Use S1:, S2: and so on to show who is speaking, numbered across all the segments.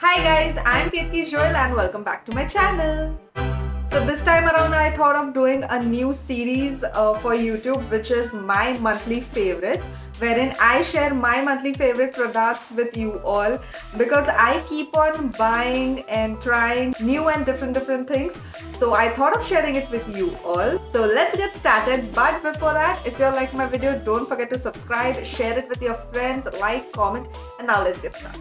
S1: Hi guys, I'm Ketki Joel and welcome back to my channel. So this time around I thought of doing a new series for YouTube which is my monthly favorites, wherein I share my monthly favorite products with you all because I keep on buying and trying new and different things. So I thought of sharing it with you all. So let's get started. But before that, if you like my video, don't forget to subscribe, share it with your friends, like, comment, and now let's get started.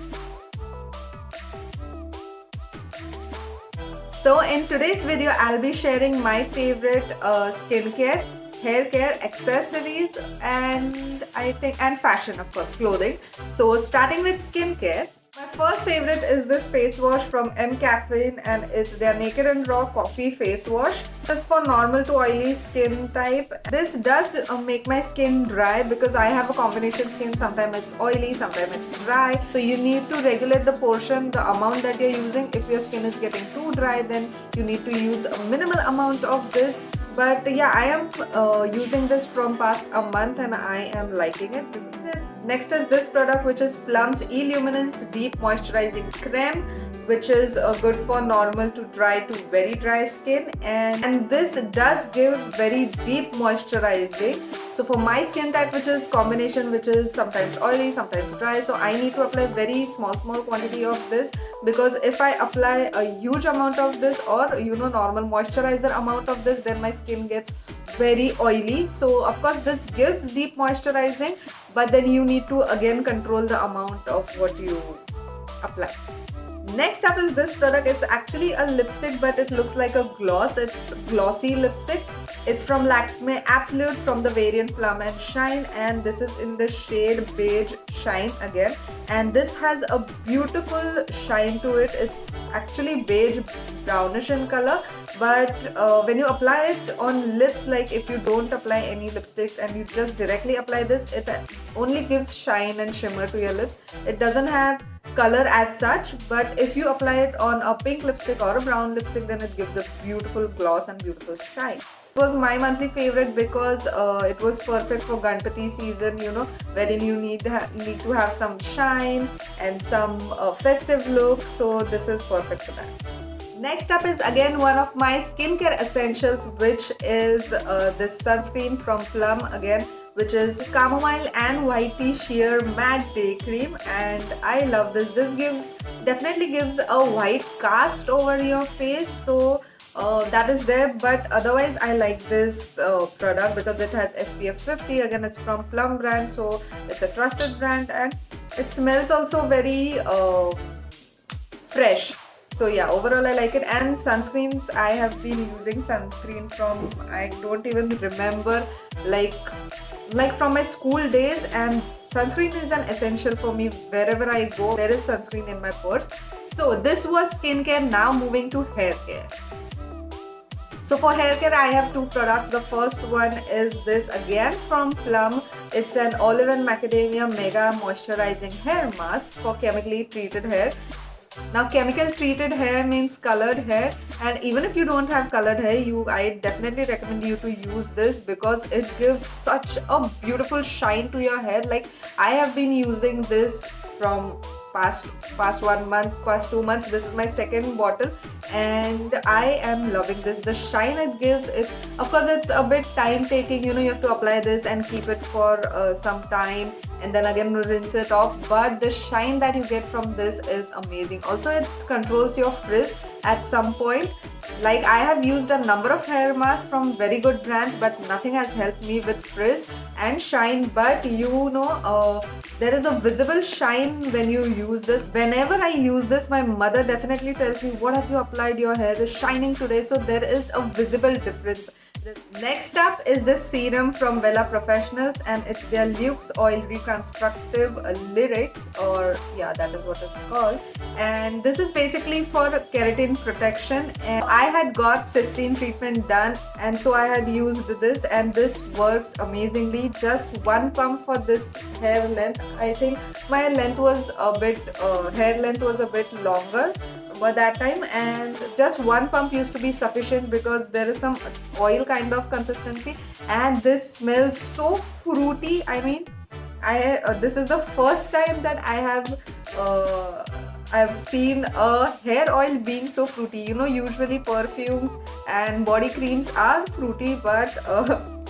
S1: So in today's video, I'll be sharing my favorite skincare, hair care, accessories, and and fashion, of course, clothing. So starting with skincare, my first favorite is this face wash from M Caffeine, and it's their Naked and Raw Coffee face wash. This is for normal to oily skin type. This does make my skin dry because I have a combination skin. Sometimes it's oily, sometimes it's dry. So you need to regulate the portion, the amount that you're using. If your skin is getting too dry, then you need to use a minimal amount of this. But yeah, I am using this from past a month and I am liking it. Next is this product, which is Plum's Illuminance Deep Moisturizing Creme, which is good for normal to dry to very dry skin, and this does give very deep moisturizing. So for my skin type, which is combination, which is sometimes oily, sometimes dry, so I need to apply very small quantity of this, because if I apply a huge amount of this, or normal moisturizer amount of this, then my skin gets very oily. So of course this gives deep moisturizing, but then you need to again control the amount of what you apply. Next up is this product. It's actually a lipstick, but it looks like a gloss. It's glossy lipstick. It's from Lakme Absolute from the variant Plum and Shine, and this is in the shade Beige Shine again, and this has a beautiful shine to it. It's actually beige brownish in color, but when you apply it on lips, like if you don't apply any lipstick and you just directly apply this, it only gives shine and shimmer to your lips. It doesn't have color as such, but if you apply it on a pink lipstick or a brown lipstick, then it gives a beautiful gloss and beautiful shine. It was my monthly favorite because it was perfect for Ganpati season, wherein you need to have some shine and some festive look. So this is perfect for that. Next up is again one of my skincare essentials, which is this sunscreen from Plum again, which is Chamomile and White Tea Sheer Matte Day Cream, and I love this. This definitely gives a white cast over your face, so that is there. But otherwise I like this product because it has SPF 50. Again, it's from Plum brand, so it's a trusted brand, and it smells also very fresh. So yeah, overall I like it. And sunscreens, I have been using sunscreen from, I don't even remember, like from my school days, and sunscreen is an essential for me. Wherever I go, there is sunscreen in my purse. So this was skincare. Now moving to hair care. So for hair care, I have two products. The first one is this again from Plum. It's an olive and macadamia mega moisturizing hair mask for chemically treated hair. Now, chemical treated hair means colored hair, and even if you don't have colored hair, I definitely recommend you to use this because it gives such a beautiful shine to your hair. Like, I have been using this from past 1 month, past 2 months. This is my second bottle and I am loving this. The shine it gives, of course it's a bit time taking, you have to apply this and keep it for some time and then again rinse it off, but the shine that you get from this is amazing. Also, it controls your frizz at some point. Like, I have used a number of hair masks from very good brands, but nothing has helped me with frizz and shine. But there is a visible shine when you use this. Whenever I use this, my mother definitely tells me, what have you applied? Your hair is shining today. So there is a visible difference. Next up is this serum from Wella Professionals, and it's their Luxe Oil Reconstructive Lyrics, or yeah, that is what it's called. And this is basically for keratin protection. And I had got cystine treatment done, and so I had used this, and this works amazingly. Just one pump for this hair length. I think my length was hair length was a bit longer by that time, and just one pump used to be sufficient because there is some oil kind of consistency, and this smells so fruity. I mean, this is the first time that I have I've seen a hair oil being so fruity. You know, usually perfumes and body creams are fruity, but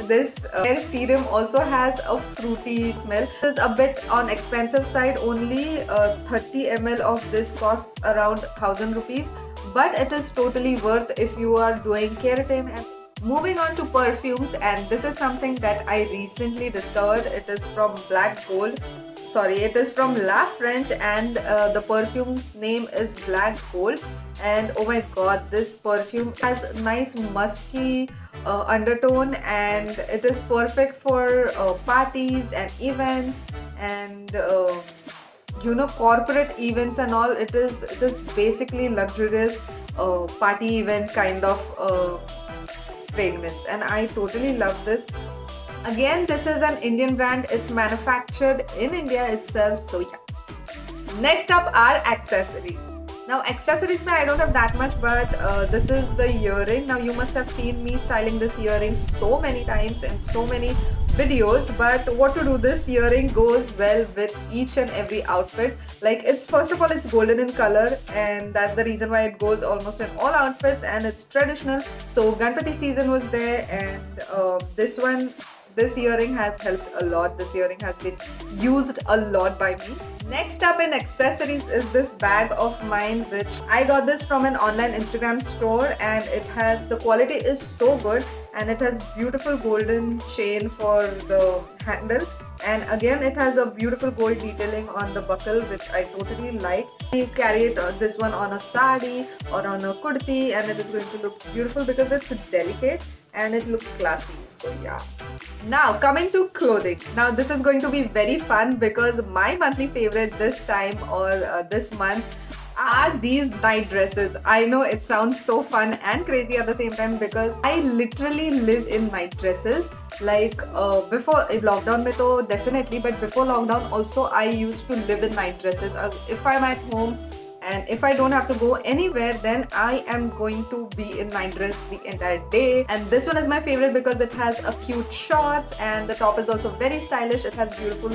S1: this hair serum also has a fruity smell. This is a bit on expensive side. Only 30 ml of this costs around 1000 rupees, but it is totally worth if you are doing keratin. And moving on to perfumes, and this is something that I recently discovered. It is from Black Gold. Sorry, it is from La French, and the perfume's name is Black Gold. And oh my god, this perfume has a nice musky undertone, and it is perfect for parties and events and you know, corporate events and all. It is basically luxurious party event kind of fragrance, and I totally love this. Again, this is an Indian brand. It's manufactured in India itself. So yeah. Next up are accessories. Now accessories, I don't have that much, but this is the earring. Now you must have seen me styling this earring so many times in so many videos, but what to do, this earring goes well with each and every outfit. Like, it's, first of all, it's golden in color, and that's the reason why it goes almost in all outfits, and it's traditional. So Ganpati season was there, and this earring has helped a lot. This earring has been used a lot by me. Next up in accessories is this bag of mine, which I got this from an online Instagram store, and the quality is so good, and it has beautiful golden chain for the handle, and again it has a beautiful gold detailing on the buckle, which I totally like. You carry this one on a sari or on a kurti, and it is going to look beautiful because it's delicate and it looks classy. So yeah. Now coming to clothing. Now this is going to be very fun because my monthly favorite this time, or this month, are these night dresses. I know it sounds so fun and crazy at the same time, because I literally live in night dresses. Like before lockdown mein to definitely, but before lockdown also I used to live in night dresses. If I'm at home and if I don't have to go anywhere, then I am going to be in night dress the entire day. And this one is my favorite because it has a cute shorts, and the top is also very stylish. It has beautiful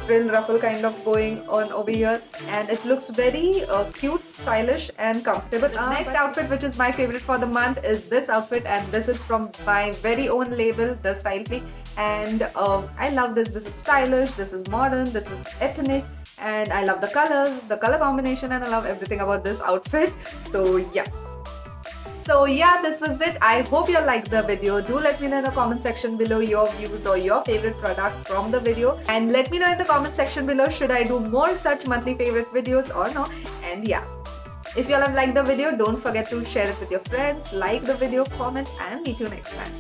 S1: frill ruffle kind of going on over here, and it looks very cute, stylish and comfortable. The next outfit, which is my favorite for the month, is this outfit, and this is from my very own label, The Style Freak. And I love this. This is stylish, this is modern, this is ethnic, and I love the colors, the color combination, and I love everything about this outfit. So yeah. So yeah, this was it. I hope you liked the video. Do let me know in the comment section below your views or your favorite products from the video, and let me know in the comment section below, should I do more such monthly favorite videos or no. And yeah, if you all have liked the video, don't forget to share it with your friends, like the video, comment, and meet you next time.